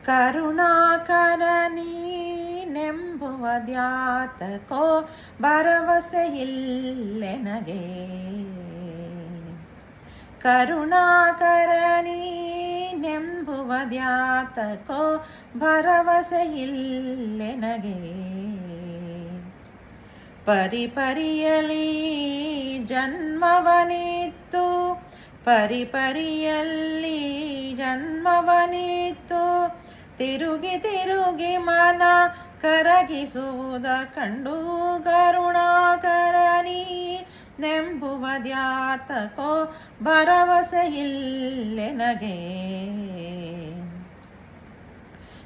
ಕರುಣಾಕರನಿ ನೆಂಬುವದ್ಯಾತಕೋ ಭರವಸೆ ಇಲ್ಲೆನಗೆ. ಕರುಣಾಕರನಿ ನೆಂಬುವದ್ಯಾತಕೋ ಭರವಸೆ ಇಲ್ಲೆನಗೆ. ಪರಿಪರಿಯಲಿ ಜನ್ಮವನಿತ್ತು, ಪರಿಪರಿಯಲ್ಲಿ ಜನ್ಮವನಿತ್ತು, ತಿರುಗಿ ತಿರುಗಿ ಮನ ಕರಗಿಸುವುದ ಕಂಡು ಕರುಣಾಕರನಿ ನೆಂಬುವದ್ಯಾತಕೋ ಭರವಸೆ ಇಲ್ಲೆನಗೆ.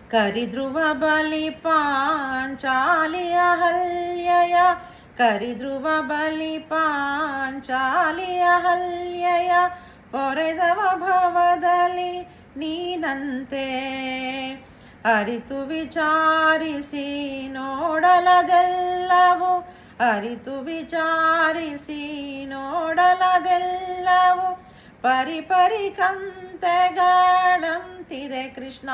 ಕರಿಧ್ರುವ ಬಲಿ ಪಾಂಚಾಲಿಯ ಹಲ್ಯಯ, ಕರಿಧ್ರುವ ಬಲಿ ಪಾಂಚಾಲಿಯ ಹಲ್ಯಯ, ಪೊರೆದವ ಭವದಲ್ಲಿ ನೀನಂತೆ ಅರಿತು ವಿಚಾರಿಸಿ ನೋಡಲದೆಲ್ಲವು, ಅರಿತು ವಿಚಾರಿಸಿ ನೋಡಲದೆಲ್ಲವು, ಪರಿಪರಿ ಕಂತೆಗಳಂತಿದೆ ಕೃಷ್ಣ.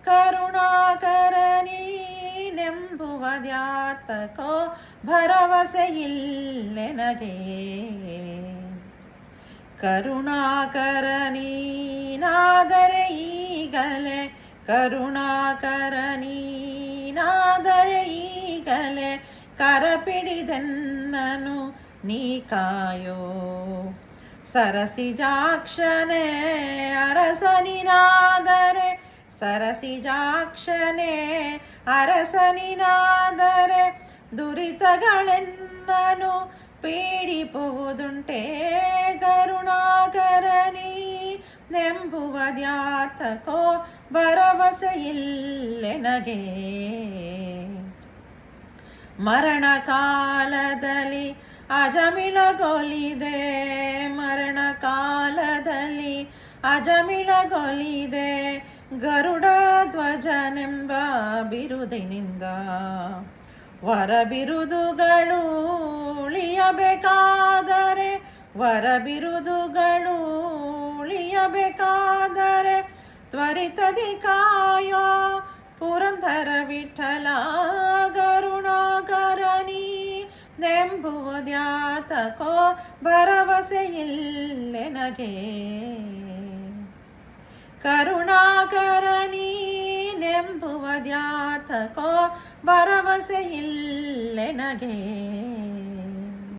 ಕರುಣಾಕರನಿ ನೆಂಬುವದ್ಯಾತಕೋ ಭರವಸೆ ಇಲ್ಲೆನಗೆ. ಕರುಣಾಕರನೀನಾದರೆ ಈಗಲೇ, ಕರುಣಾಕರನೀನಾದರೆ ಈಗಲೇ, ಕರಪಿಡಿದೆನ್ನನು ನೀ ಕಾಯೋ. ಸರಸಿಜಾಕ್ಷನೇ ಅರಸನಿನಾದರೆ, ಸರಸಿಜಾಕ್ಷನೇ ಅರಸನಿನಾದರೆ, ದುರಿತಗಳೆನ್ನನು ಪೀಡಿಪುವುದುಂಟೇ. ಕರುಣಾಕರನಿ ನೆಂಬುವದ್ಯಾತಕೋ ಭರವಸೆ ಇಲ್ಲೆನಗೆ. ಮರಣ ಕಾಲದಲ್ಲಿ ಅಜಮಿಳಗೊಲಿದೆ, ಮರಣ ಕಾಲದಲ್ಲಿ ಅಜಮಿಳಗೊಲಿದೆ, ಗರುಡ ಧ್ವಜನೆಂಬ ಬಿರುದಿನಿಂದ. ವರ ಬಿರುದುಗಳು ಉಳಿಯಬೇಕಾದರೆ, ವರ ಬಿರುದುಗಳು ಉಳಿಯಬೇಕಾದರೆ, ತ್ವರಿತದಿ ಕಾಯೋ ಪುರಂದರ ವಿಠಲ. ಕರುಣಾಕರನಿ ನೆಂಬುವದ್ಯಾತಕೋ ಭರವಸೆ ಇಲ್ಲೆನಗೆ. ಕರುಣಾಕರನಿ ನೆಂಬುವದ್ಯಾತಕೋ ಭರವಸೆ ಇಲ್ಲೆನಗೆ.